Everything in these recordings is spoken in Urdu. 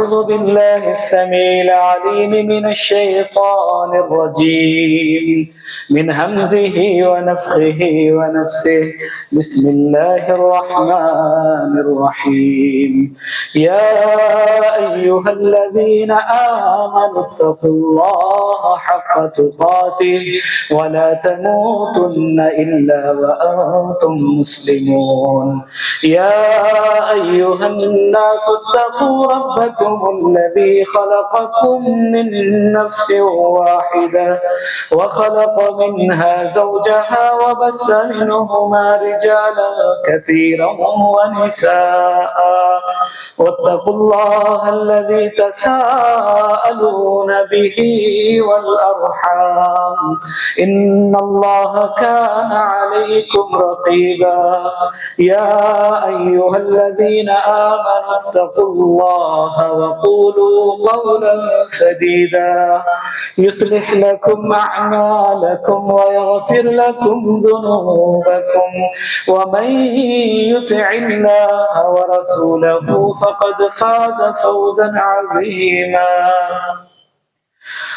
أعوذ بالله السميع العليم من الشيطان الرجيم من همزه ونفخه ونفسه. بسم الله الرحمن الرحيم. يا أيها الذين آمنوا اتقوا الله حق تقاته ولا تموتن إلا وأنتم مسلمون. يا أيها الناس اتقوا ربكم الذي خلقكم من نفس واحدة وخلق منها زوجها وبث منهما رجالا كثيرا ونساء واتقوا الله الذي تساءلون به والأرحام إن الله كان عليكم رقيبا. يا أيها الذين آمنوا اتقوا الله وقولوا قولا سديدا يصلح لكم أعمالكم ويغفر لكم ذنوبكم ومن يطع الله ورسوله فقد فاز فوزا عظيما.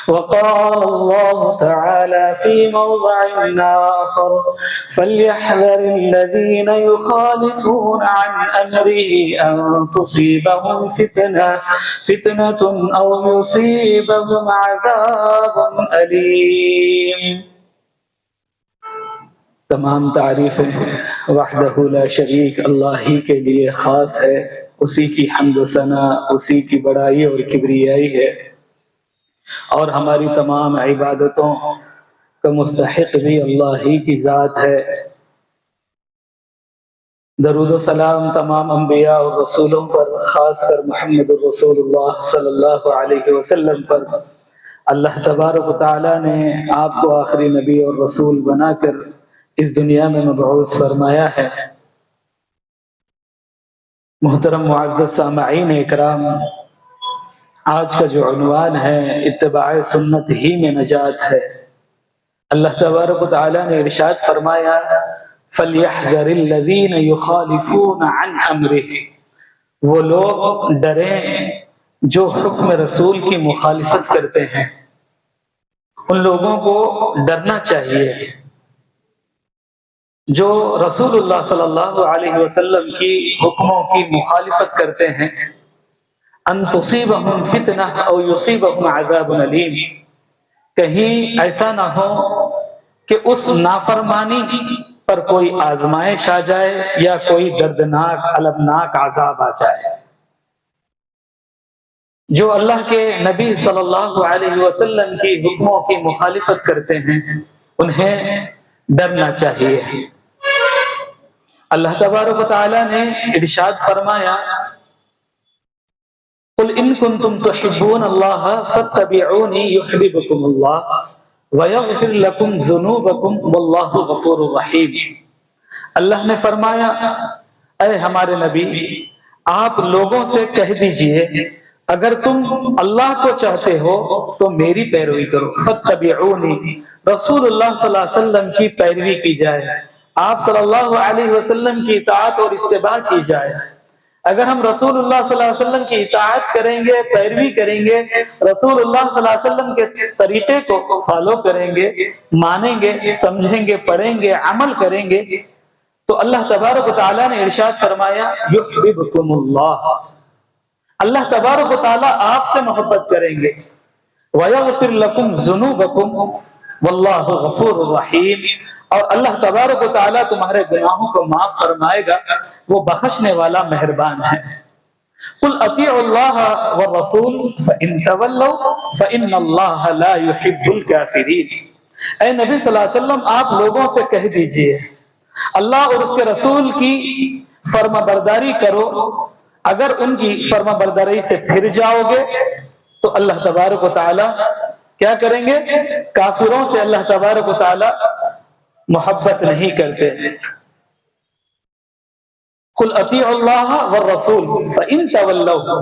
وقال الله تعالى في موضع آخر فليحذر الذين يخالفون عن أمره أن تصيبهم فتنة أو يصيبهم عذاب أليم. تمام تعریفیں وحدہ لا شریک اللہ ہی کے لیے خاص ہے. اسی کی حمد و ثنا، اسی کی بڑائی اور کبریائی ہے، اور ہماری تمام عبادتوں کا مستحق بھی اللہ ہی کی ذات ہے. درود و سلام تمام انبیاء اور رسولوں پر، خاص کر محمد الرسول اللہ صلی اللہ علیہ وسلم پر. اللہ تبارک و تعالیٰ نے آپ کو آخری نبی اور رسول بنا کر اس دنیا میں مبعوث فرمایا ہے. محترم معزز سامعین اکرام، آج کا جو عنوان ہے اتباع سنت ہی میں نجات ہے. اللہ تبارک و تعالیٰ نے ارشاد فرمایا فَلْيَحْذَرِ الَّذِينَ يُخَالِفُونَ عَنْ أَمْرِهِ، وہ لوگ ڈریں جو حکم رسول کی مخالفت کرتے ہیں. ان لوگوں کو ڈرنا چاہیے جو رسول اللہ صلی اللہ علیہ وسلم کی حکموں کی مخالفت کرتے ہیں. ان تصیبہم فتنہ او یصیبہم عذاب علیم، کہیں ایسا نہ ہو کہ اس نافرمانی پر کوئی آزمائش آ جائے یا کوئی دردناک المناک عذاب آ جائے. جو اللہ کے نبی صلی اللہ علیہ وسلم کی حکموں کی مخالفت کرتے ہیں انہیں ڈرنا چاہیے. اللہ تبارک و تعالیٰ نے ارشاد فرمایا قل ان کنتم تحبون اللہ فاتبعونی یحببکم اللہ ویغفر لکم ذنوبکم واللہ غفور رحیم. اللہ نے فرمایا اے ہمارے نبی، آپ لوگوں سے کہہ دیجئے اگر تم اللہ کو چاہتے ہو تو میری پیروی کرو. فاتبعونی، رسول اللہ صلی اللہ علیہ وسلم کی پیروی کی جائے، آپ صلی اللہ علیہ وسلم کی اطاعت اور اتباع کی جائے. اگر ہم رسول اللہ صلی اللہ علیہ وسلم کی اطاعت کریں گے، پیروی کریں گے، رسول اللہ صلی اللہ علیہ وسلم کے طریقے کو فالو کریں گے، مانیں گے، سمجھیں گے، پڑھیں گے، عمل کریں گے، تو اللہ تبارک و تعالیٰ نے ارشاد فرمایا یحببکم اللہ، اللہ تبارک و تعالیٰ آپ سے محبت کریں گے. وَيَغْفِرْ لَكُمْ ذُنُوبَكُمْ وَاللَّهُ غَفُورٌ رَحِيمٌ، اور اللہ تبارک و تعالیٰ تمہارے گناہوں کو معاف فرمائے گا، وہ بخشنے والا مہربان ہے. قُلْ أَطِيعُوا اللَّهَ وَالرَّسُولَ فَإِن تَوَلَّوْا فَإِنَّ اللَّهَ لَا يُحِبُّ الْكَافِرِينَ. اے نبی صلی اللہ علیہ وسلم، آپ لوگوں سے کہہ دیجئے اللہ اور اس کے رسول کی فرما برداری کرو. اگر ان کی فرما برداری سے پھر جاؤ گے تو اللہ تبارک و تعالیٰ کیا کریں گے؟ کافروں سے اللہ تبارک و تعالیٰ محبت نہیں کرتے. قل اطیعوا اللہ والرسول فإن تولوا،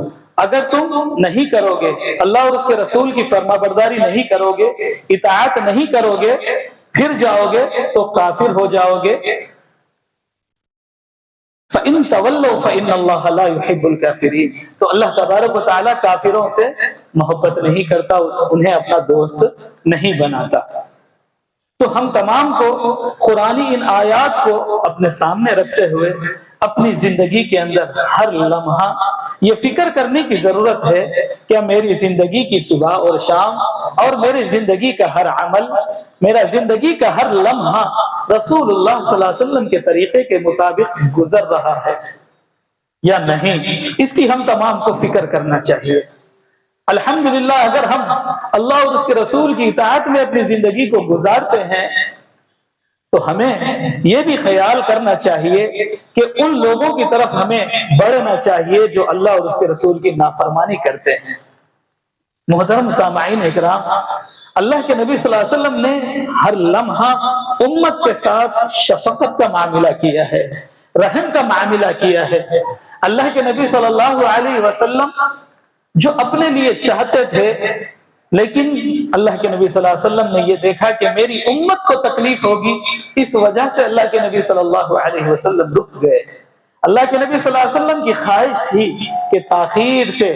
اگر تم نہیں کرو گے، اللہ اور اس کے رسول کی فرما برداری نہیں کرو گے، اطاعت نہیں کرو گے، پھر جاؤ گے تو کافر ہو جاؤ گے. فَإِن تَوَلَّوْا فَإِنَّ اللَّهَ لَا يُحِبُّ الْكَافِرِينَ، تو اللہ تبارک و تعالیٰ کافروں سے محبت نہیں کرتا، انہیں اپنا دوست نہیں بناتا۔ تو ہم تمام کو قرآنی ان آیات کو اپنے سامنے رکھتے ہوئے اپنی زندگی کے اندر ہر لمحہ یہ فکر کرنے کی ضرورت ہے کہ میری زندگی کی صبح اور شام اور میری زندگی کا ہر عمل، میرا زندگی کا ہر لمحہ رسول اللہ صلی اللہ علیہ وسلم کے طریقے کے مطابق گزر رہا ہے یا نہیں، اس کی ہم تمام کو فکر کرنا چاہیے۔ الحمدللہ اگر ہم اللہ اور اس کے رسول کی اطاعت میں اپنی زندگی کو گزارتے ہیں تو ہمیں یہ بھی خیال کرنا چاہیے کہ ان لوگوں کی طرف ہمیں بڑھنا چاہیے جو اللہ اور اس کے رسول کی نافرمانی کرتے ہیں۔ محترم سامعین اکرام، اللہ کے نبی صلی اللہ علیہ وسلم نے ہر لمحہ امت کے ساتھ شفقت کا معاملہ کیا ہے، رحم کا معاملہ کیا ہے۔ اللہ کے نبی صلی اللہ علیہ وسلم جو اپنے لیے چاہتے تھے، لیکن اللہ کے نبی صلی اللہ علیہ وسلم نے یہ دیکھا کہ میری امت کو تکلیف ہوگی، اس وجہ سے اللہ کے نبی صلی اللہ علیہ وسلم رک گئے۔ اللہ کے نبی صلی اللہ علیہ وسلم کی خواہش تھی کہ تاخیر سے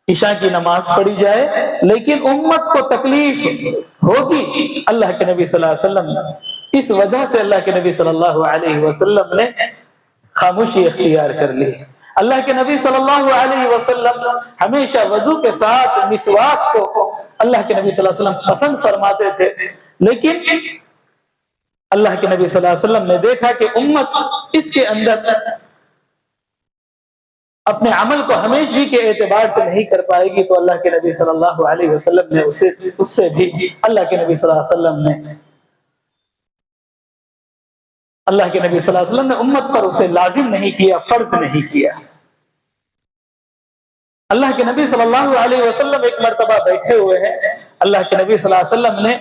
عشاء کی نماز پڑھی جائے، لیکن امت کو تکلیف ہوگی، اللہ کے نبی صلی اللہ علیہ وسلم اس وجہ سے اللہ کے نبی صلی اللہ علیہ وسلم نے خاموشی اختیار کر لی۔ اللہ کے نبی صلی اللہ علیہ وسلم ہمیشہ وضو کے ساتھ مسواک کو اللہ کے نبی صلی اللہ علیہ وسلم پسند فرماتے تھے، لیکن اللہ کے نبی صلی اللہ علیہ وسلم نے دیکھا کہ امت اس کے اندر اپنے عمل کو ہمیشگی کے اعتبار سے نہیں کر پائے گی، تو اللہ کے نبی صلی اللہ علیہ وسلم نے اس سے بھی اللہ کے نبی صلی اللہ علیہ وسلم نے امت پر اسے لازم نہیں کیا، فرض نہیں کیا۔ اللہ کے نبی صلی اللہ علیہ وسلم ایک مرتبہ بیٹھے ہوئے ہیں، اللہ کے نبی صلی اللہ علیہ وسلم نے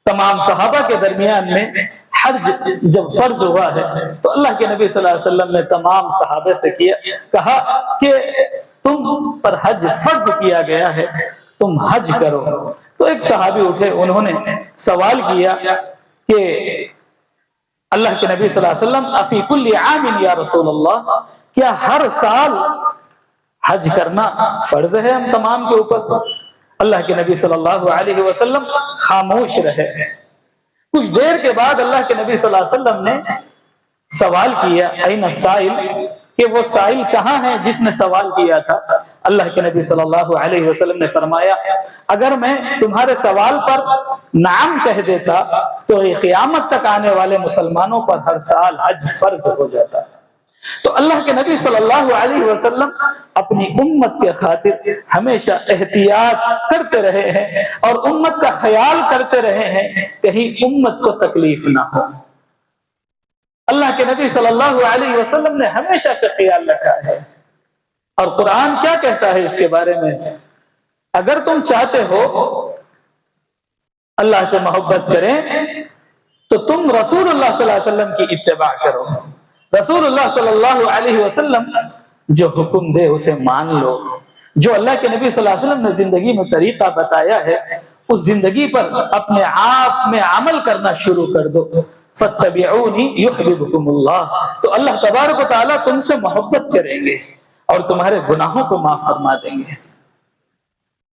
تمام صحابہ کے درمیان میں حج جب فرض ہوا ہے تو اللہ کے نبی صلی اللہ علیہ وسلم نے تمام صحابہ سے کہا کہ تم پر حج فرض کیا گیا ہے، تم حج کرو۔ تو ایک صحابی اٹھے، انہوں نے سوال کیا کہ اللہ کے نبی صلی اللہ علیہ وسلم افی کل عام یا رسول اللہ، کیا ہر سال حج کرنا فرض ہے ہم تمام کے اوپر؟ اللہ کے نبی صلی اللہ علیہ وسلم خاموش رہے۔ کچھ دیر کے بعد اللہ کے نبی صلی اللہ علیہ وسلم نے سوال کیا، این السائل، کہ وہ سائل کہاں ہے جس نے سوال کیا تھا؟ اللہ کے نبی صلی اللہ علیہ وسلم نے فرمایا، اگر میں تمہارے سوال پر نعم کہہ دیتا تو قیامت تک آنے والے مسلمانوں پر ہر سال حج فرض ہو جاتا۔ تو اللہ کے نبی صلی اللہ علیہ وسلم اپنی امت کے خاطر ہمیشہ احتیاط کرتے رہے ہیں اور امت کا خیال کرتے رہے ہیں، کہیں امت کو تکلیف نہ ہو۔ اللہ کے نبی صلی اللہ علیہ وسلم نے ہمیشہ سے خیال رکھا ہے، اور قرآن کیا کہتا ہے اس کے بارے میں؟ اگر تم چاہتے ہو اللہ سے محبت کریں تو تم رسول اللہ صلی اللہ علیہ وسلم کی اتباع کرو۔ رسول اللہ صلی اللہ علیہ وسلم جو حکم دے اسے مان لو، جو اللہ کے نبی صلی اللہ علیہ وسلم نے زندگی میں طریقہ بتایا ہے اس زندگی پر اپنے آپ میں عمل کرنا شروع کر دو۔ فَاتَّبِعُونِي يُحْبِبْكُمُ اللَّهُ، تو اللہ تبارک و تعالیٰ تم سے محبت کریں گے اور تمہارے گناہوں کو معاف فرما دیں گے۔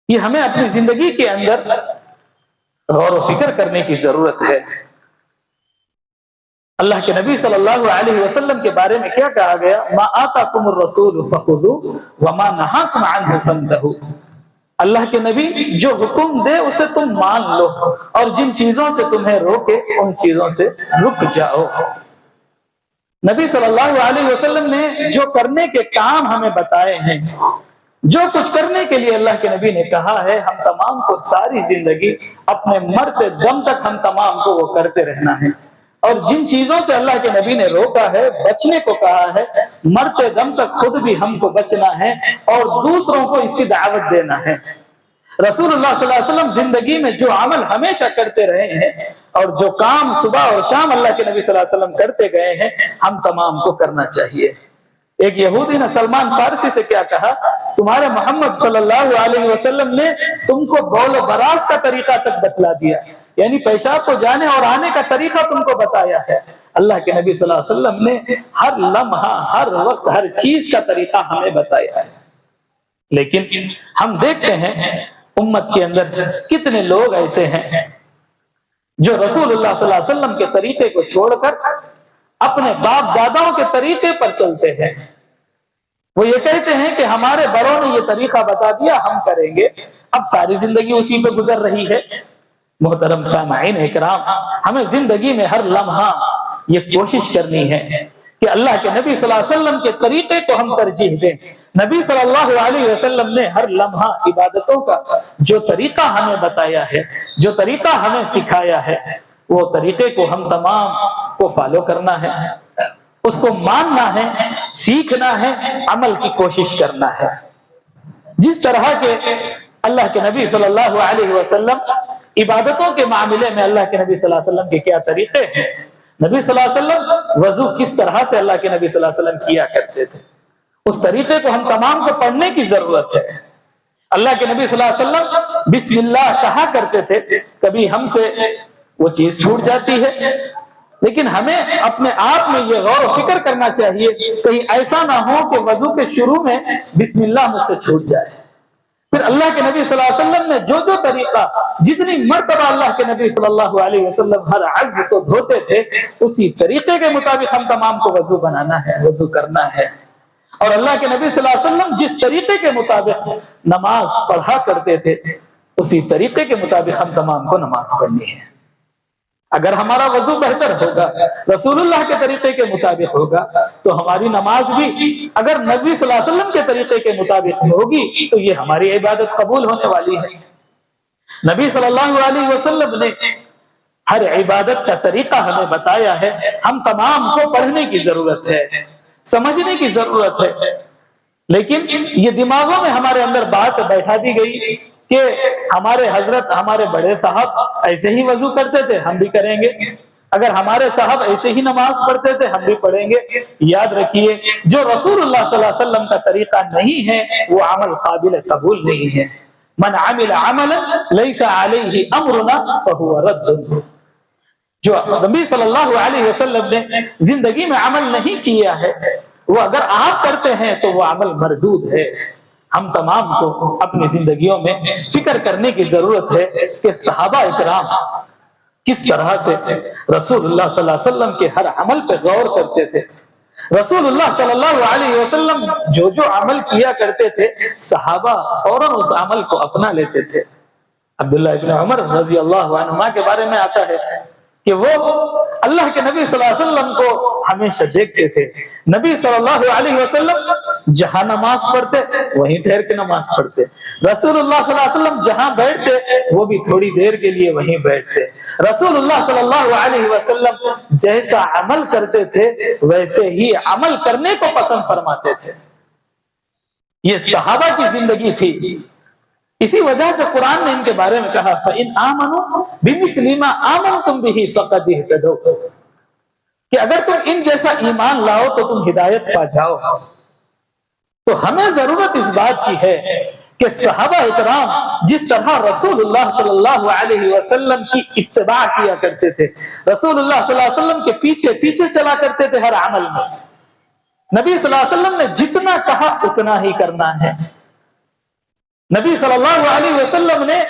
یہ ہمیں اپنی زندگی کے اندر غور و فکر کرنے کی ضرورت ہے۔ اللہ کے نبی صلی اللہ علیہ وسلم کے بارے میں کیا کہا گیا؟ ما آتاکم الرسول فخذوہ وما نہاکم عنہ فانتہوا، اللہ کے نبی جو حکم دے اسے تم مان لو اور جن چیزوں سے تمہیں روکے ان چیزوں سے رک جاؤ۔ نبی صلی اللہ علیہ وسلم نے جو کرنے کے کام ہمیں بتائے ہیں، جو کچھ کرنے کے لیے اللہ کے نبی نے کہا ہے، ہم تمام کو ساری زندگی اپنے مرتے دم تک ہم تمام کو وہ کرتے رہنا ہے، اور جن چیزوں سے اللہ کے نبی نے روکا ہے، بچنے کو کہا ہے، مرتے دم تک خود بھی ہم کو بچنا ہے اور دوسروں کو اس کی دعوت دینا ہے۔ رسول اللہ صلی اللہ علیہ وسلم زندگی میں جو عمل ہمیشہ کرتے رہے ہیں اور جو کام صبح اور شام اللہ کے نبی صلی اللہ علیہ وسلم کرتے گئے ہیں، ہم تمام کو کرنا چاہیے۔ ایک یہودی نے سلمان فارسی سے کیا کہا؟ تمہارے محمد صلی اللہ علیہ وسلم نے تم کو بول و براز کا طریقہ تک بتلا دیا، یعنی پیشاب کو جانے اور آنے کا طریقہ تم کو بتایا ہے۔ اللہ کے نبی صلی اللہ علیہ وسلم نے ہر لمحہ، ہر وقت، ہر چیز کا طریقہ ہمیں بتایا ہے۔ لیکن ہم دیکھتے ہیں امت کے اندر کتنے لوگ ایسے ہیں جو رسول اللہ صلی اللہ علیہ وسلم کے طریقے کو چھوڑ کر اپنے باپ داداؤں کے طریقے پر چلتے ہیں۔ وہ یہ کہتے ہیں کہ ہمارے بڑوں نے یہ طریقہ بتا دیا، ہم کریں گے، اب ساری زندگی اسی پہ گزر رہی ہے۔ محترم سامعین اکرام، ہمیں زندگی میں ہر لمحہ یہ کوشش کرنی ہے کہ اللہ کے نبی صلی اللہ علیہ وسلم کے طریقے کو ہم ترجیح دیں۔ نبی صلی اللہ علیہ وسلم نے ہر لمحہ عبادتوں کا جو طریقہ ہمیں بتایا ہے، جو طریقہ ہمیں سکھایا ہے، وہ طریقے کو ہم تمام کو فالو کرنا ہے، اس کو ماننا ہے، سیکھنا ہے، عمل کی کوشش کرنا ہے۔ جس طرح کے اللہ کے نبی صلی اللہ علیہ وسلم عبادتوں کے معاملے میں اللہ کے نبی صلی اللہ علیہ وسلم کے کیا طریقے ہیں، نبی صلی اللہ علیہ وسلم وضو کس طرح سے اللہ کے نبی صلی اللہ علیہ وسلم کیا کرتے تھے، اس طریقے کو ہم تمام کو پڑھنے کی ضرورت ہے۔ اللہ کے نبی صلی اللہ علیہ وسلم بسم اللہ کہا کرتے تھے، کبھی ہم سے وہ چیز چھوٹ جاتی ہے، لیکن ہمیں اپنے آپ میں یہ غور و فکر کرنا چاہیے کہیں ایسا نہ ہو کہ وضو کے شروع میں بسم اللہ مجھ سے چھوٹ جائے۔ پھر اللہ کے نبی صلی اللہ علیہ وسلم نے جو جو طریقہ، جتنی مرتبہ اللہ کے نبی صلی اللہ علیہ وسلم ہر عضو کو دھوتے تھے، اسی طریقے کے مطابق ہم تمام کو وضو بنانا ہے، وضو کرنا ہے۔ اور اللہ کے نبی صلی اللہ علیہ وسلم جس طریقے کے مطابق نماز پڑھا کرتے تھے، اسی طریقے کے مطابق ہم تمام کو نماز پڑھنی ہے۔ اگر ہمارا وضو بہتر ہوگا، رسول اللہ کے طریقے کے مطابق ہوگا، تو ہماری نماز بھی اگر نبی صلی اللہ علیہ وسلم کے طریقے کے مطابق ہوگی تو یہ ہماری عبادت قبول ہونے والی ہے۔ نبی صلی اللہ علیہ وسلم نے ہر عبادت کا طریقہ ہمیں بتایا ہے، ہم تمام کو پڑھنے کی ضرورت ہے، سمجھنے کی ضرورت ہے۔ لیکن یہ دماغوں میں ہمارے اندر بات بیٹھا دی گئی کہ ہمارے حضرت، ہمارے بڑے صاحب ایسے ہی وضو کرتے تھے، ہم بھی کریں گے۔ اگر ہمارے صاحب ایسے ہی نماز پڑھتے تھے، ہم بھی پڑھیں گے۔ یاد رکھیے، جو رسول اللہ صلی اللہ علیہ وسلم کا طریقہ نہیں ہے وہ عمل قابل قبول نہیں ہے۔ من عمل عملا لیس علیہ امرنا فہو رد۔ جو نبی صلی اللہ علیہ وسلم نے زندگی میں عمل نہیں کیا ہے، وہ اگر آپ کرتے ہیں تو وہ عمل مردود ہے۔ ہم تمام کو اپنی زندگیوں میں فکر کرنے کی ضرورت ہے کہ صحابہ اکرام کس طرح سے رسول اللہ صلی اللہ علیہ وسلم کے ہر عمل پہ غور کرتے تھے۔ رسول اللہ صلی اللہ علیہ وسلم جو جو عمل کیا کرتے تھے، صحابہ فوراً اس عمل کو اپنا لیتے تھے۔ عبداللہ ابن عمر رضی اللہ عنہما کے بارے میں آتا ہے کہ وہ اللہ کے نبی صلی اللہ علیہ وسلم کو ہمیشہ دیکھتے تھے۔ نبی صلی اللہ علیہ وسلم جہاں نماز پڑھتے وہیں ٹھہر کے نماز پڑھتے، رسول اللہ صلی اللہ علیہ وسلم جہاں بیٹھتے وہ بھی تھوڑی دیر کے لیے وہیں بیٹھتے۔ رسول اللہ صلی اللہ علیہ وسلم جیسا عمل کرتے تھے ویسے ہی عمل کرنے کو پسند فرماتے تھے۔ یہ صحابہ کی زندگی تھی۔ اسی وجہ سے قرآن نے ان کے بارے میں کہا فَإِنْ آمَنُوا بِمِثْلِ مَا آمَنْتُمْ بِهِ فَقَدْ اهْتَدَوْا، کہ اگر تم ان جیسا ایمان لاؤ تو تم ہدایت پا جاؤ۔ تو ہمیں ضرورت اس بات کی ہے کہ صحابہ اکرام جس طرح رسول اللہ صلی اللہ علیہ وسلم کی اتباع کیا کرتے تھے، رسول اللہ صلی اللہ علیہ وسلم کے پیچھے پیچھے چلا کرتے تھے ہر عمل میں، نبی صلی اللہ علیہ وسلم نے جتنا کہا اتنا ہی کرنا ہے۔ نبی صلی اللہ علیہ وسلم نے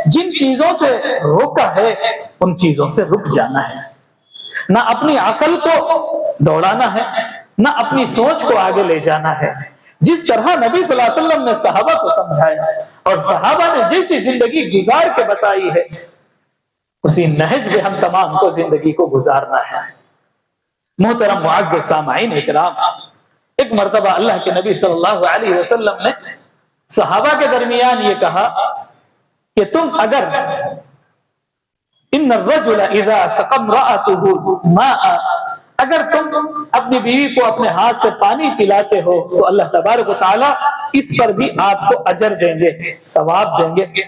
جن چیزوں سے روکا ہے ان چیزوں سے رک جانا ہے، نہ اپنی عقل کو دوڑانا ہے، نہ اپنی سوچ کو آگے لے جانا ہے۔ جس طرح نبی صلی اللہ علیہ وسلم نے صحابہ کو سمجھایا اور صحابہ نے جیسی زندگی گزار کے بتائی ہے، اسی نہج میں ہم تمام کو زندگی کو گزارنا ہے۔ محترم معزز سامعین اکرام، ایک مرتبہ اللہ کے نبی صلی اللہ علیہ وسلم نے صحابہ کے درمیان یہ کہا کہ تم اگر ان الرجل اذا سقى امرأته ماء، اگر تم اپنی بیوی کو اپنے ہاتھ سے پانی پلاتے ہو تو اللہ تبارک و تعالی اس پر بھی آپ کو اجر دیں گے، ثواب دیں گے۔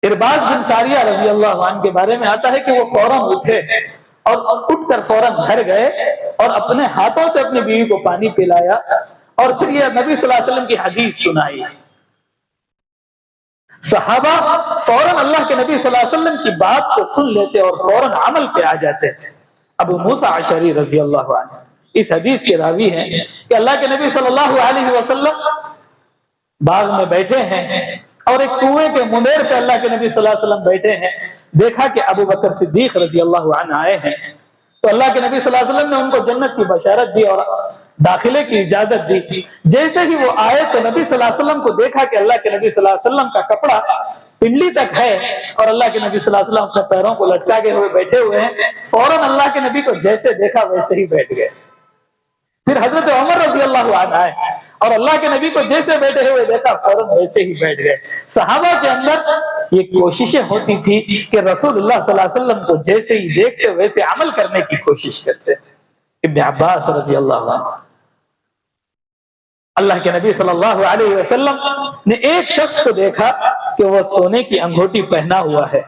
ارباز بن ساریہ رضی اللہ عنہ کے بارے میں آتا ہے کہ وہ فوراً اٹھے اور اٹھ کر فوراً گھر گئے اور اپنے ہاتھوں سے اپنی بیوی کو پانی پلایا اور پھر یہ نبی صلی اللہ علیہ وسلم کی حدیث سنائی۔ صحابہ فوراً اللہ کے نبی صلی اللہ علیہ وسلم کی بات کو سن لیتے اور فوراً عمل پہ آ جاتے۔ ابو موسیٰ اشعری رضی اللہ عنہ اس حدیث کے راوی ہیں کہ اللہ کے نبی صلی اللہ علیہ وسلم باغ میں بیٹھے ہیں اور ایک کنویں کے منیر پہ اللہ کے نبی صلی اللہ علیہ وسلم بیٹھے ہیں. دیکھا کہ ابو بکر صدیق رضی اللہ عنہ آئے ہیں تو اللہ کے نبی صلی اللہ علیہ وسلم نے ان کو جنت کی بشارت دی اور داخلے کی اجازت دی. جیسے ہی وہ آئے تو نبی صلی اللہ علیہ وسلم کو دیکھا کہ اللہ کے نبی صلی اللہ علیہ وسلم کا کپڑا پنڈلی تک ہے اور اللہ کے نبی صلی اللہ علیہ وسلم اپنے پیروں کو لٹکا کے ہوئے بیٹھے ہوئے ہیں. فوراً اللہ کے نبی کو جیسے دیکھا ویسے ہی بیٹھ گئے. پھر حضرت عمر رضی اللہ عنہ آئے اور اللہ کے نبی کو جیسے بیٹھے ہوئے دیکھا فوراً ویسے ہی بیٹھ گئے. صحابہ کے اندر یہ کوششیں ہوتی تھی کہ رسول اللہ صلی اللہ علیہ وسلم کو جیسے ہی دیکھتے ویسے عمل کرنے کی کوشش کرتے. ابن عباس رضی اللہ عنہ اللہ کے نبی صلی اللہ علیہ وسلم نے ایک شخص کو دیکھا کہ وہ سونے کی انگوٹھی پہنا ہوا ہے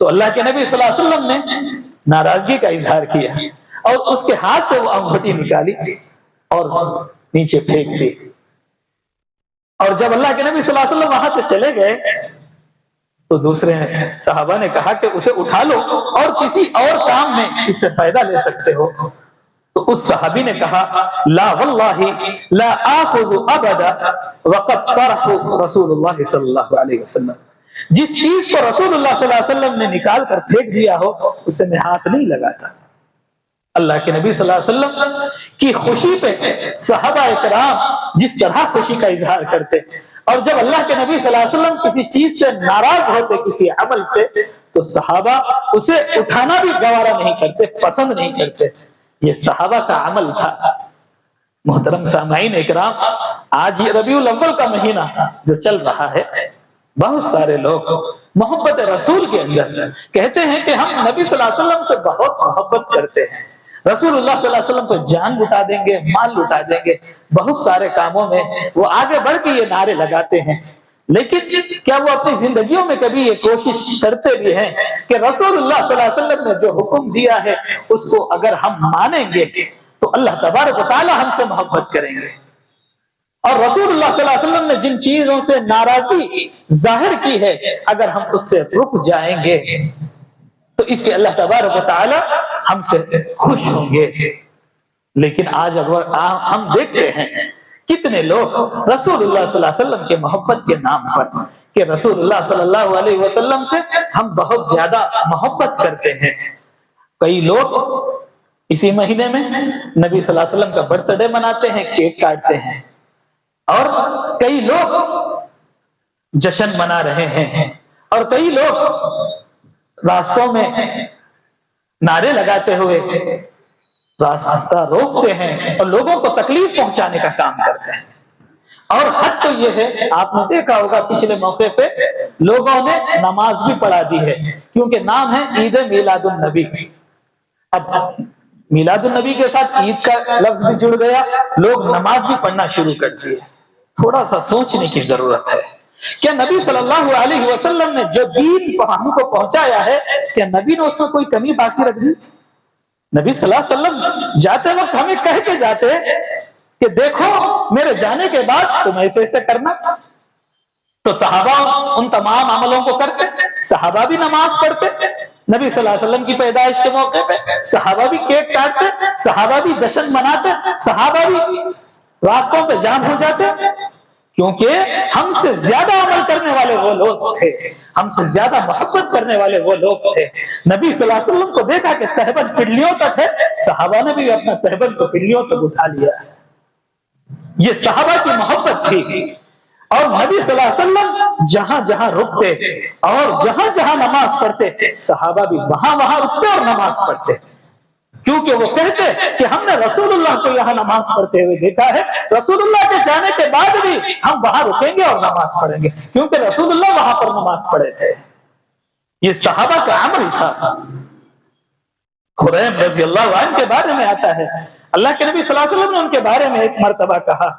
تو اللہ کے نبی صلی اللہ علیہ وسلم نے ناراضگی کا اظہار کیا اور اس کے ہاتھ سے وہ انگوٹھی نکالی اور نیچے پھینک دی. اور جب اللہ کے نبی صلی اللہ علیہ وسلم وہاں سے چلے گئے تو دوسرے صحابہ نے کہا کہ اسے اٹھا لو اور کسی اور کام میں اس سے فائدہ لے سکتے ہو. تو اس صحابی نے کہا لا واللہ لا آخذ ابدا وقد طرح رسول اللہ صلی اللہ علیہ وسلم. جس چیز کو رسول اللہ صلی اللہ علیہ وسلم نے نکال کر پھینک دیا ہو اسے میں ہاتھ نہیں لگاتا. اللہ کے نبی صلی اللہ علیہ وسلم کی خوشی پہ صحابہ اکرام جس طرح خوشی کا اظہار کرتے اور جب اللہ کے نبی صلی اللہ علیہ وسلم کسی چیز سے ناراض ہوتے کسی عمل سے تو صحابہ اسے اٹھانا بھی گوارا نہیں کرتے, پسند نہیں کرتے. یہ صحابہ کا عمل تھا. محترم سامعین اکرام, آج یہ ربیع الاول کا مہینہ جو چل رہا ہے, بہت سارے لوگ محبت رسول کے اندر کہتے ہیں کہ ہم نبی صلی اللہ علیہ وسلم سے بہت محبت کرتے ہیں, رسول اللہ صلی اللہ علیہ وسلم کو جان لٹا دیں گے, مال لٹا دیں گے. بہت سارے کاموں میں وہ آگے بڑھ کے یہ نعرے لگاتے ہیں, لیکن کیا وہ اپنی زندگیوں میں کبھی یہ کوشش کرتے بھی ہیں کہ رسول اللہ صلی اللہ علیہ وسلم نے جو حکم دیا ہے اس کو اگر ہم مانیں گے تو اللہ تبارک و تعالی ہم سے محبت کریں گے, اور رسول اللہ صلی اللہ علیہ وسلم نے جن چیزوں سے ناراضگی ظاہر کی ہے اگر ہم اس سے رک جائیں گے تو اس سے اللہ تبارک و تعالی ہم سے خوش ہوں گے. لیکن آج اگر ہم دیکھتے ہیں کتنے لوگ رسول اللہ صلی اللہ علیہ وسلم کے محبت کے نام پر کہ رسول اللہ صلی اللہ علیہ وسلم سے ہم بہت زیادہ محبت کرتے ہیں. کئی لوگ اسی مہینے میں نبی صلی اللہ علیہ وسلم کا برتھ ڈے مناتے ہیں, کیک کاٹتے ہیں, اور کئی لوگ جشن منا رہے ہیں, اور کئی لوگ راستوں میں نعرے لگاتے ہوئے راستہ روکتے ہیں اور لوگوں کو تکلیف پہنچانے کا کام کرتے ہیں. اور حد تو یہ ہے, آپ نے دیکھا ہوگا پچھلے موقع پہ لوگوں نے نماز بھی پڑھا دی ہے کیونکہ نام ہے عید میلاد النبی. اب میلاد النبی کے ساتھ عید کا لفظ بھی جڑ گیا, لوگ نماز بھی پڑھنا شروع کر دیے. تھوڑا سا سوچنے کی ضرورت ہے. کیا نبی صلی اللہ علیہ وسلم نے جو دین ہم کو پہنچایا ہے کیا نبی نے اس میں کوئی کمی باقی رکھ دی؟ نبی صلی اللہ علیہ وسلم جاتے وقت ہمیں کہہ کے جاتے کہ دیکھو میرے جانے کے بعد تم ایسے ایسے کرنا. تو صحابہ ان تمام عملوں کو کرتے, صحابہ بھی نماز پڑھتے, نبی صلی اللہ علیہ وسلم کی پیدائش کے موقع پہ صحابہ بھی کیک کاٹتے, صحابہ بھی جشن مناتے, صحابہ بھی راستوں پہ جام ہو جاتے, کیونکہ ہم سے زیادہ عمل کرنے والے وہ لوگ تھے, ہم سے زیادہ محبت کرنے والے وہ لوگ تھے. نبی صلی اللہ علیہ وسلم کو دیکھا کہ تہبند پنڈلیوں تک ہے, صحابہ نے بھی اپنا تہبند کو پنڈلیوں تک اٹھا لیا. یہ صحابہ کی محبت تھی. اور نبی صلی اللہ علیہ وسلم جہاں جہاں رکتے اور جہاں جہاں نماز پڑھتے صحابہ بھی وہاں وہاں رکتے اور نماز پڑھتے, کیونکہ وہ کہتے کہ ہم نے رسول اللہ کو یہاں نماز پڑھتے ہوئے دیکھا ہے, رسول اللہ کے جانے کے بعد بھی ہم وہاں رکیں گے اور نماز پڑھیں گے, کیونکہ رسول اللہ وہاں پر نماز پڑھے تھے. یہ صحابہ کا عمل تھا. خریم رضی اللہ عنہ کے بارے میں آتا ہے, اللہ کے نبی صلی اللہ علیہ وسلم نے ان کے بارے میں ایک مرتبہ کہا,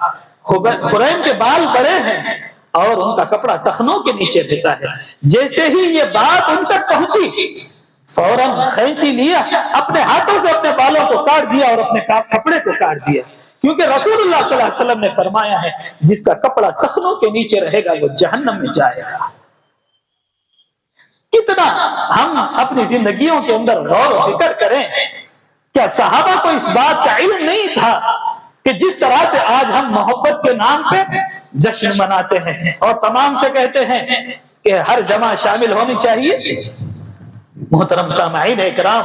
خریم کے بال بڑے ہیں اور ان کا کپڑا ٹخنوں کے نیچے رہتا ہے. جیسے ہی یہ بات ان تک پہنچی فوراً خینچی لیا, اپنے ہاتھوں سے اپنے بالوں کو کاٹ دیا اور اپنے کپڑے کو کاٹ دیا, کیونکہ رسول اللہ صلی اللہ علیہ وسلم نے فرمایا ہے جس کا کپڑا ٹخنوں کے نیچے رہے گا وہ جہنم میں جائے گا. کتنا ہم اپنی زندگیوں کے اندر غور و فکر کریں کیا صحابہ کو اس بات کا علم نہیں تھا کہ جس طرح سے آج ہم محبت کے نام پہ جشن مناتے ہیں اور تمام سے کہتے ہیں کہ ہر جمع شامل ہونی چاہیے؟ محترم سامعین اکرام،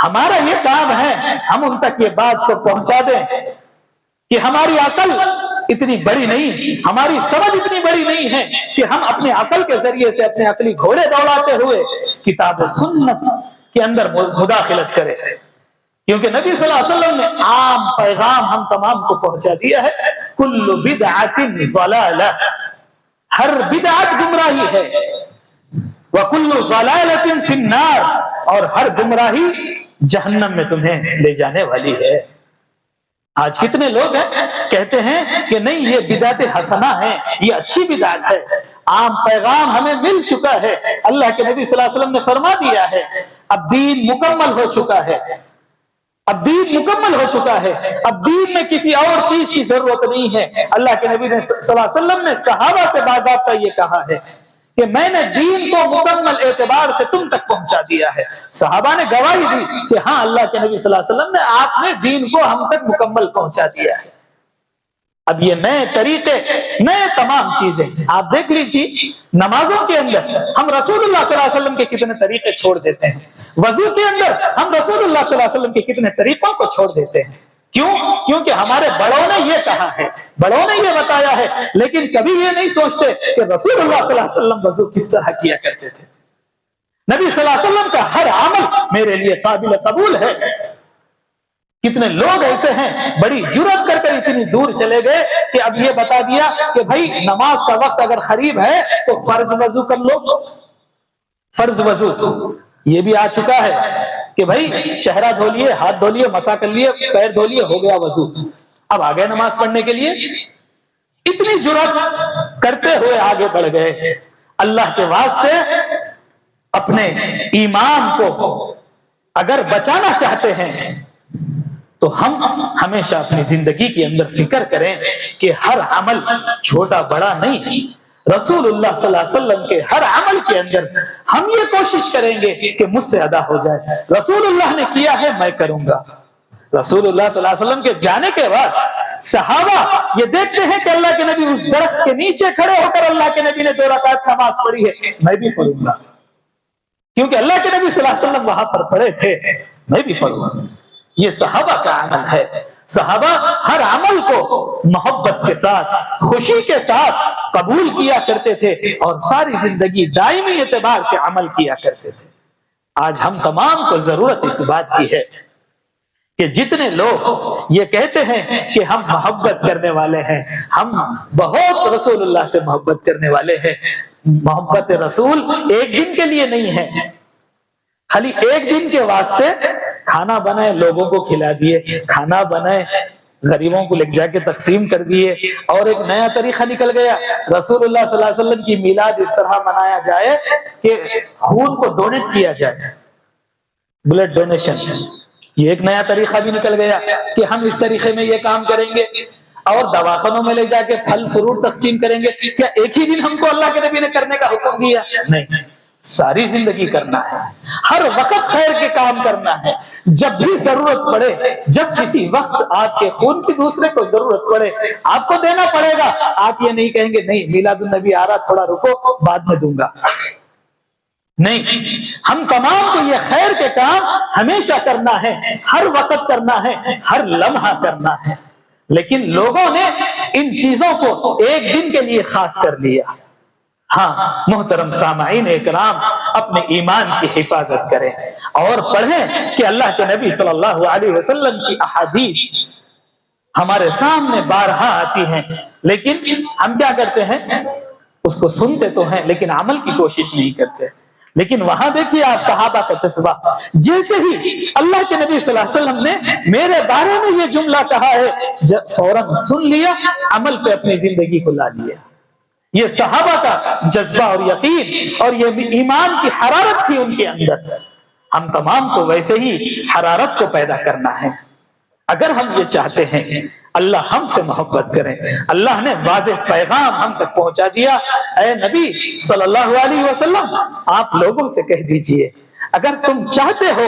ہمارا یہ کام ہے ہم ان تک یہ بات کو پہنچا دیں کہ ہماری عقل اتنی بڑی نہیں، ہماری سمجھ اتنی بڑی نہیں ہے کہ ہم اپنے عقل کے ذریعے سے اپنے عقلی گھوڑے دوڑاتے ہوئے کتاب و سنت کے اندر مداخلت کریں، کیونکہ نبی صلی اللہ علیہ وسلم نے عام پیغام ہم تمام کو پہنچا دیا ہے، کل بدعت ضلالہ، ہر بدعت گمراہی ہے، وَكُلُّ ضَلَالَةٍ فِي النَّارِ، اور ہر گمراہی جہنم میں تمہیں لے جانے والی ہے۔ آج کتنے لوگ ہیں کہتے ہیں کہ نہیں یہ بدعت حسنہ ہے، یہ اچھی بدعت ہے، عام پیغام ہمیں مل چکا ہے، اللہ کے نبی صلی اللہ علیہ وسلم نے فرما دیا ہے، اب دین مکمل ہو چکا ہے، اب دین مکمل ہو چکا ہے، اب دین میں کسی اور چیز کی ضرورت نہیں ہے۔ اللہ کے نبی نے صلی اللہ علیہ وسلم نے صحابہ سے باضابطہ یہ کہا ہے کہ میں نے دین کو مکمل اعتبار سے تم تک پہنچا دیا ہے۔ صحابہ نے گواہی دی کہ ہاں اللہ کے نبی صلی اللہ علیہ وسلم نے آپ نے دین کو ہم تک مکمل پہنچا دیا ہے۔ اب یہ نئے طریقے، نئے تمام چیزیں آپ دیکھ لیجیے، نمازوں کے اندر ہم رسول اللہ صلی اللہ علیہ وسلم کے کتنے طریقے چھوڑ دیتے ہیں، وضو کے اندر ہم رسول اللہ صلی اللہ علیہ وسلم کے کتنے طریقوں کو چھوڑ دیتے ہیں۔ کیوں؟ کیونکہ ہمارے بڑوں نے یہ کہا ہے، بڑوں نے یہ بتایا ہے، لیکن کبھی یہ نہیں سوچتے کہ رسول اللہ صلی اللہ علیہ وسلم وضو کس طرح کیا کرتے تھے۔ نبی صلی اللہ علیہ وسلم کا ہر عمل میرے لیے قابل قبول ہے۔ کتنے لوگ ایسے ہیں بڑی جرأت کر کر اتنی دور چلے گئے کہ اب یہ بتا دیا کہ بھائی نماز کا وقت اگر قریب ہے تو فرض وضو کر لو۔ فرض وضو یہ بھی آ چکا ہے کہ بھائی چہرہ دھو لیے، ہاتھ دھو لیے، مسا کر لیے، پیر دھو لیے، ہو گیا وضو، اب آگے نماز پڑھنے کے لیے۔ اتنی جرأت کرتے ہوئے آگے بڑھ گئے۔ اللہ کے واسطے اپنے ایمان کو اگر بچانا چاہتے ہیں تو ہم ہمیشہ اپنی زندگی کے اندر فکر کریں کہ ہر عمل چھوٹا بڑا نہیں ہے۔ رسول اللہ صلی اللہ علیہ وسلم کے ہر عمل کے اندر ہم یہ کوشش کریں گے کہ مجھ سے ادا ہو جائے۔ رسول اللہ نے کیا ہے میں کروں گا۔ رسول اللہ صلی اللہ علیہ وسلم کے جانے کے بعد صحابہ یہ دیکھتے ہیں کہ اللہ کے نبی اس درخت کے نیچے کھڑے ہو کر اللہ کے نبی نے 2 رکعت نماز پڑھی ہے، میں بھی پڑھوں گا، کیونکہ اللہ کے نبی صلی اللہ علیہ وسلم وہاں پر پڑھے تھے، میں بھی پڑھوں گا۔ یہ صحابہ کا عمل ہے۔ صحابہ ہر عمل کو محبت کے ساتھ، خوشی کے ساتھ قبول کیا کرتے تھے اور ساری زندگی دائمی اعتبار سے عمل کیا کرتے تھے۔ آج ہم تمام کو ضرورت اس بات کی ہے کہ جتنے لوگ یہ کہتے ہیں کہ ہم محبت کرنے والے ہیں، ہم بہت رسول اللہ سے محبت کرنے والے ہیں، محبت رسول ایک دن کے لیے نہیں ہے، خالی ایک دن کے واسطے کھانا بنائے لوگوں کو کھلا دیے، کھانا بنائے غریبوں کو لے جا کے تقسیم کر دیے، اور ایک نیا طریقہ نکل گیا رسول اللہ صلی اللہ علیہ وسلم کی میلاد اس طرح منایا جائے کہ خون کو ڈونیٹ کیا جائے، بلڈ ڈونیشن۔ یہ ایک نیا طریقہ بھی نکل گیا کہ ہم اس طریقے میں یہ کام کریں گے، اور دواخانوں میں لے جا کے پھل فروٹ تقسیم کریں گے۔ کیا ایک ہی دن ہم کو اللہ کے نبی نے کرنے کا حکم دیا؟ نہیں، ساری زندگی کرنا ہے، ہر وقت خیر کے کام کرنا ہے۔ جب بھی ضرورت پڑے، جب کسی وقت آپ کے خون کی دوسرے کو ضرورت پڑے، آپ کو دینا پڑے گا۔ آپ یہ نہیں کہیں گے نہیں میلاد النبی آ رہا، تھوڑا رکو بعد میں دوں گا۔ نہیں، ہم تمام کو یہ خیر کے کام ہمیشہ کرنا ہے، ہر وقت کرنا ہے، ہر لمحہ کرنا ہے۔ لیکن لوگوں نے ان چیزوں کو ایک دن کے لیے خاص کر لیا۔ ہاں محترم سامعین اکرام، اپنے ایمان کی حفاظت کریں اور پڑھیں کہ اللہ کے نبی صلی اللہ علیہ وسلم کی احادیث ہمارے سامنے بارہا آتی ہیں، لیکن ہم کیا کرتے ہیں؟ اس کو سنتے تو ہیں لیکن عمل کی کوشش نہیں کرتے۔ لیکن وہاں دیکھیے آپ صحابہ کا جذبہ، جیسے ہی اللہ کے نبی صلی اللہ علیہ وسلم نے میرے بارے میں یہ جملہ کہا ہے، فوراً سن لیا، عمل پہ اپنی زندگی کو لا لیا۔ یہ صحابہ کا جذبہ اور یقین اور یہ ایمان کی حرارت تھی ان کے اندر۔ ہم تمام کو ویسے ہی حرارت کو پیدا کرنا ہے۔ اگر ہم یہ چاہتے ہیں اللہ ہم سے محبت کریں، اللہ نے واضح پیغام ہم تک پہنچا دیا، اے نبی صلی اللہ علیہ وسلم آپ لوگوں سے کہہ دیجئے اگر تم چاہتے ہو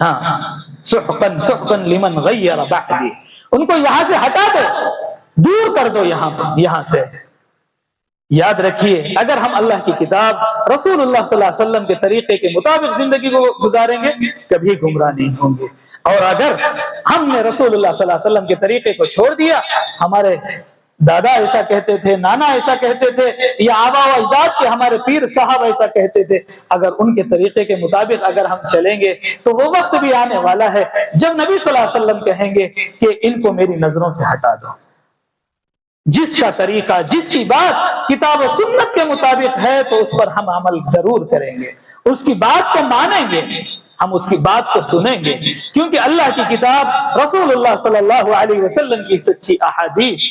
ہاں سحقن سحقن لمن غیر بعدی، ان کو یہاں سے ہٹا دو، دور کر دو یہاں سے۔ یاد رکھیے اگر ہم اللہ کی کتاب رسول اللہ صلی اللہ علیہ وسلم کے طریقے کے مطابق زندگی کو گزاریں گے کبھی گمراہ نہیں ہوں گے، اور اگر ہم نے رسول اللہ صلی اللہ علیہ وسلم کے طریقے کو چھوڑ دیا، ہمارے دادا ایسا کہتے تھے، نانا ایسا کہتے تھے، یا آبا و اجداد کے ہمارے پیر صاحب ایسا کہتے تھے، اگر ان کے طریقے کے مطابق اگر ہم چلیں گے تو وہ وقت بھی آنے والا ہے جب نبی صلی اللہ علیہ وسلم کہیں گے کہ ان کو میری نظروں سے ہٹا دو۔ جس کا طریقہ، جس کی بات کتاب و سنت کے مطابق ہے تو اس پر ہم عمل ضرور کریں گے، اس کی بات کو مانیں گے، ہم اس کی بات کو سنیں گے، کیونکہ اللہ کی کتاب، رسول اللہ صلی اللہ علیہ وسلم کی سچی احادیث،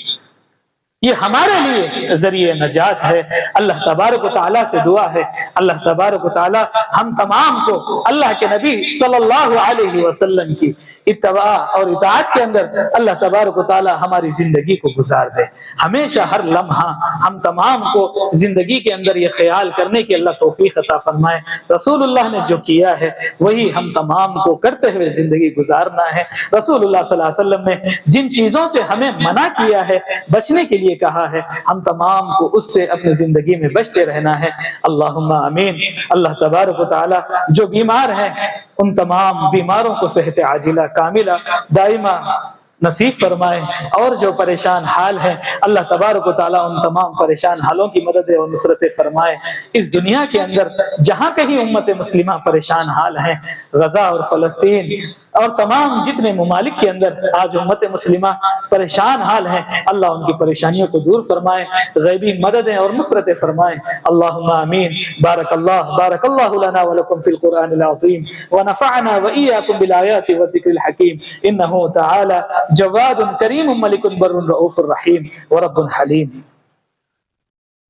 یہ ہمارے لیے ذریعہ نجات ہے۔ اللہ تبارک و تعالیٰ سے دعا ہے، اللہ تبارک و تعالیٰ ہم تمام کو اللہ کے نبی صلی اللہ علیہ وسلم کی اتباع اور اطاعت کے اندر اللہ تبارک و تعالیٰ ہماری زندگی کو گزار دے۔ ہمیشہ ہر لمحہ ہم تمام کو زندگی کے اندر یہ خیال کرنے کی اللہ توفیق عطا فرمائے، رسول اللہ نے جو کیا ہے وہی ہم تمام کو کرتے ہوئے زندگی گزارنا ہے۔ رسول اللہ صلی اللہ علیہ وسلم نے جن چیزوں سے ہمیں منع کیا ہے، بچنے کے لیے کہا ہے، ہم تمام کو اس سے اپنی زندگی میں بچتے رہنا ہے۔ اللہم آمین۔ اللہ تبارک و تعالی جو بیمار ہیں ان تمام بیماروں کو صحت عاجلہ کاملہ دائمہ نصیب فرمائے، اور جو پریشان حال ہیں اللہ تبارک و تعالیٰ ان تمام پریشان حالوں کی مدد اور نصرت فرمائے۔ اس دنیا کے اندر جہاں کہیں امت مسلمہ پریشان حال ہیں، غزہ اور فلسطین اور تمام جتنے ممالک کے اندر آج امت مسلمہ پریشان حال ہیں، اللہ ان کی پریشانیوں کو دور فرمائے، غیبی مددیں اور نصرت فرمائے۔ اللہم آمین۔ بارک اللہ لنا ولکم فی القرآن العظیم ونفعنا وإیاکم بالآیات والذکر الحکیم، انہ تعالی جواد کریم ملک بر رؤوف رحیم ورب حلیم۔